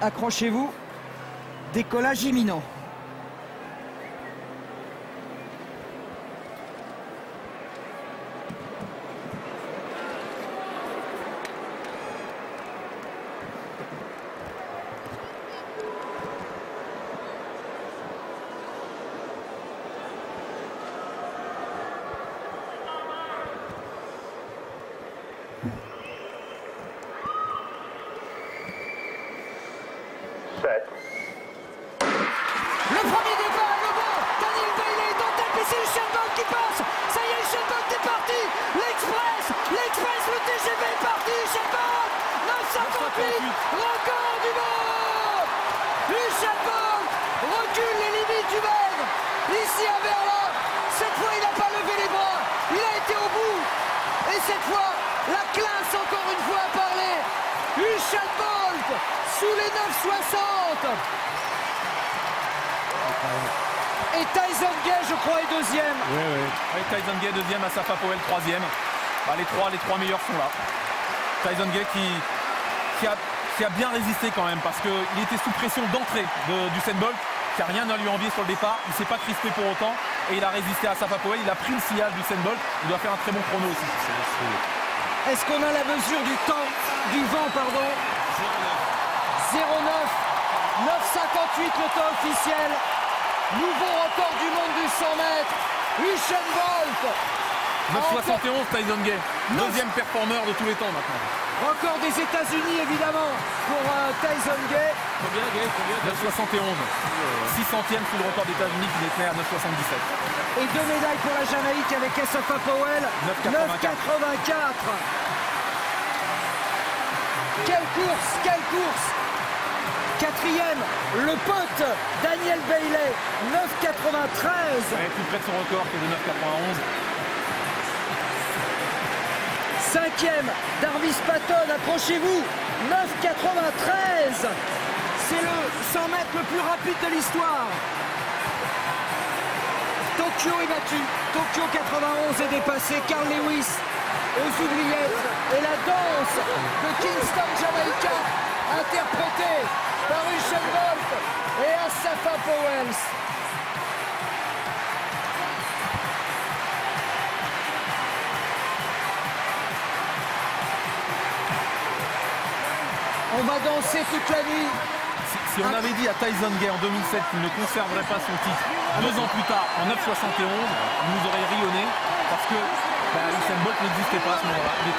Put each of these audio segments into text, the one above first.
Accrochez-vous, décollage imminent. Le premier départ, le bon, Daniel Bailey est en tête, mais c'est Usain Bolt qui passe. Ça y est, Usain Bolt est parti. L'Express, le TGV est parti. Usain Bolt, 9,58, record du monde. Usain Bolt recule les limites humaines. Ici à Berlin, cette fois il n'a pas levé les bras, il a été au bout. Et cette fois, la classe encore une fois a parlé. Usain Bolt sous les 9,60. Et Tyson Gay, je crois, est deuxième. Oui, Tyson Gay deuxième, Asafa Powell troisième. Bah, les trois meilleurs sont là. Tyson Gay qui a bien résisté quand même parce qu'il était sous pression d'entrée d'Usain Bolt, qui n'a rien à lui envier sur le départ. Il ne s'est pas crispé pour autant et il a résisté à Asafa Powell. Il a pris le sillage d'Usain Bolt. Il doit faire un très bon chrono aussi. Est-ce qu'on a la mesure du temps, du vent, pardon? 0,9. 9,58 le temps officiel. Nouveau record du monde du 100 mètres. Usain Bolt. 9,71 Tyson Gay. Deuxième performeur de tous les temps maintenant. Record des États-Unis évidemment pour Tyson Gay. Combien Gay? 9,71. 600e sous le record des États-Unis qui était à 9,77. Et deux médailles pour la Jamaïque avec Asafa Powell. 9,84. Quelle course. Quatrième, le pote Daniel Bailey, 9,93. Plus près de son record que de 9,91. Cinquième, Darvis Patton, accrochez-vous, 9,93. C'est le 100 mètres le plus rapide de l'histoire. Tokyo est battu, Tokyo 91 est dépassé, Carl Lewis aux oubliettes et la danse de Kingston Jamaica interprétée par Usain Bolt et Asafa Powell. On va danser toute la nuit. Si on avait dit à Tyson Gay en 2007 qu'il ne conserverait pas son titre 2 ans plus tard en 9,71, il nous aurait rayonné parce que Usain Bolt n'existait pas à ce moment-là. Il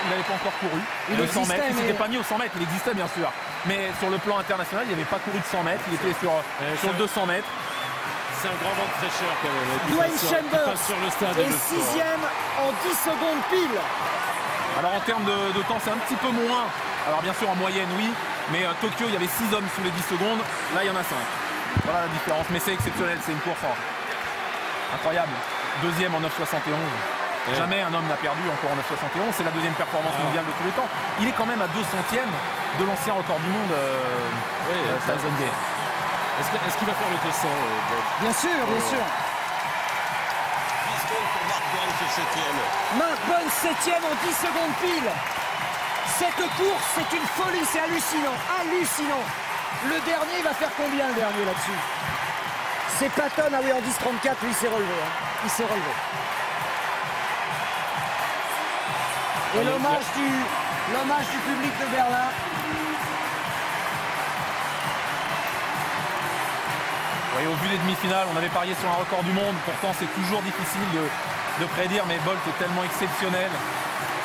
n'avait pas encore couru. Il s'était pas mis au 100 mètres, il existait bien sûr. Mais sur le plan international, il n'avait pas couru de 100 mètres, il était sur le 200 mètres. C'est un grand vent de fraîcheur quand même. Dwayne Chambers est 6e en 10 secondes pile. Alors en termes de temps, c'est un petit peu moins. Alors bien sûr en moyenne oui, mais Tokyo il y avait 6 hommes sous les 10 secondes, là il y en a 5. Voilà la différence, mais c'est exceptionnel, c'est une course incroyable. Deuxième en 9,71. Jamais un homme n'a perdu encore en 9,71, c'est la deuxième performance mondiale de tous les temps. Il est quand même à 2 centièmes de l'ancien record du monde, Tyson Gay. Est-ce qu'il va faire le 200 Bien sûr, bien sûr. 10 secondes pour Mark Burns au 7e. Mark Burns 7e en 10 secondes pile. Cette course, c'est une folie, c'est hallucinant, hallucinant. Le dernier va faire combien le dernier là-dessus? C'est Patton, ah oui, en 10,34, lui il s'est relevé. Il s'est relevé. Et l'hommage du public de Berlin. Oui, au vu des demi-finales, on avait parié sur un record du monde. Pourtant, c'est toujours difficile de prédire, mais Bolt est tellement exceptionnel.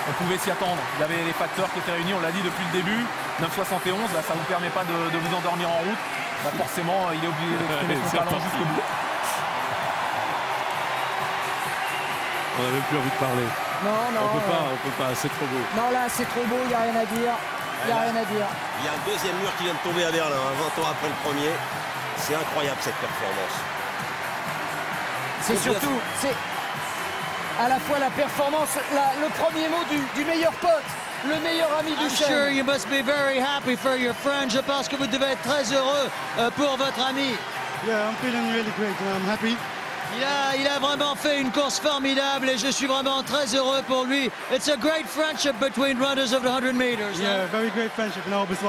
On pouvait s'y attendre. Il y avait les facteurs qui étaient réunis, on l'a dit depuis le début. 9,71, là, ça ne vous permet pas de vous endormir en route. Bah, forcément, il est obligé d'exprimer son talent jusqu'au bout. On n'a même plus envie de parler. Non, on peut pas, c'est trop beau. Non, là, c'est trop beau, il n'y a rien à dire. Il n'y a rien à dire. Il y a un deuxième mur qui vient de tomber à Berlin, 20 ans après le premier. C'est incroyable cette performance. C'est surtout, c'est à la fois la performance, le premier mot du meilleur pote, le meilleur ami du chef. I'm sure you must be very happy for your friend. Je pense que vous devez être très heureux pour votre ami. Yeah, I'm feeling really great and I'm happy. Il a vraiment fait une course formidable et je suis vraiment très heureux pour lui. It's a great friendship between runners of the 100 meters. Yeah, very great friendship. No, بس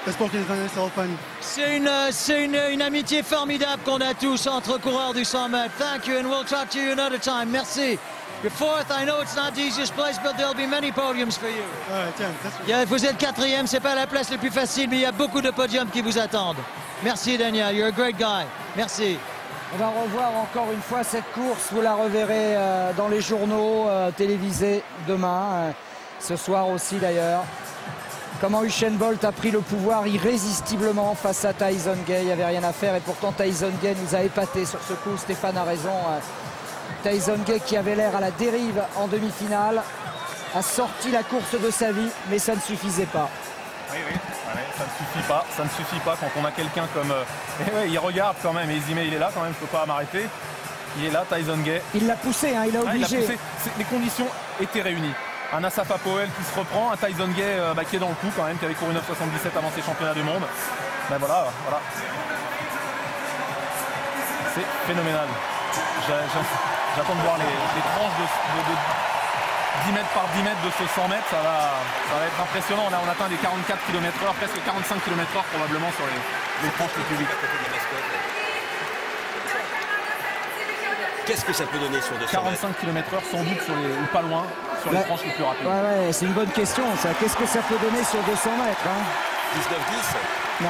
the sporting event is all fun. C'est une amitié formidable qu'on a tous entre coureurs du 100 mètres. Thank you, and we'll talk to you another time. Merci. You're fourth. I know it's not the easiest place, but there'll be many podiums for you. All right, yeah, that's Vous êtes quatrième, c'est pas la place la plus facile, mais il y a beaucoup de podiums qui vous attendent. Merci Daniel, you're a great guy. Merci. On va revoir encore une fois cette course. Vous la reverrez dans les journaux télévisés demain, ce soir aussi d'ailleurs. Comment Usain Bolt a pris le pouvoir irrésistiblement face à Tyson Gay. Il n'y avait rien à faire et pourtant Tyson Gay nous a épaté sur ce coup. Stéphane a raison. Tyson Gay, qui avait l'air à la dérive en demi-finale, a sorti la course de sa vie, mais ça ne suffisait pas. Oui, ça ne suffit pas. Ça ne suffit pas quand on a quelqu'un comme... il regarde quand même, et Izime, il est là quand même, je ne peux pas m'arrêter. Il est là, Tyson Gay. Il l'a poussé, hein, il a obligé. Les conditions étaient réunies. Un Asafa Powell qui se reprend, un Tyson Gay qui est dans le coup quand même, qui avait couru 9,77 avant ses championnats du monde. Ben voilà. C'est phénoménal. J'attends de voir les tranches de 10 mètres par 10 mètres de ce 100 mètres, ça va être impressionnant. Là on atteint les 44 km/h, presque 45 km/h probablement sur les tranches les plus vite. Qu'est-ce que ça peut donner sur 200 mètres? 45 km/h sans doute ou pas loin sur les tranches les plus rapides. Ouais, c'est une bonne question ça. Qu'est-ce que ça peut donner sur 200 mètres hein? 19-10?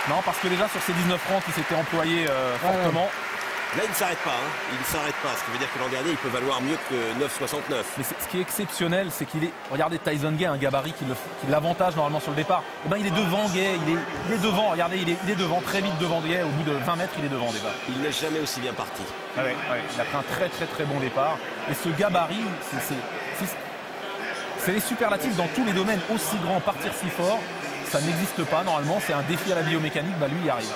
Non, parce que déjà sur ces 19 francs qui s'étaient employés fortement. Là, il ne s'arrête pas. Il ne s'arrête pas. Ce qui veut dire que l'an dernier, il peut valoir mieux que 9,69. Mais ce qui est exceptionnel, c'est qu'il est... Regardez Tyson Gay, un gabarit qui l'avantage normalement sur le départ. Eh ben, il est devant Gay. Il est devant. Regardez, il est devant, très vite devant Gay. Au bout de 20 mètres, il est devant déjà. Il n'est jamais aussi bien parti. Ouais, il a pris un très très très bon départ. Et ce gabarit, c'est les superlatifs dans tous les domaines. Aussi grand, partir si fort, ça n'existe pas normalement. C'est un défi à la biomécanique. Bah, lui, il y arrive.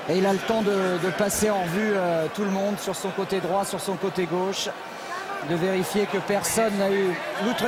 Et il a le temps de passer en vue tout le monde sur son côté droit, sur son côté gauche, de vérifier que personne n'a eu l'outre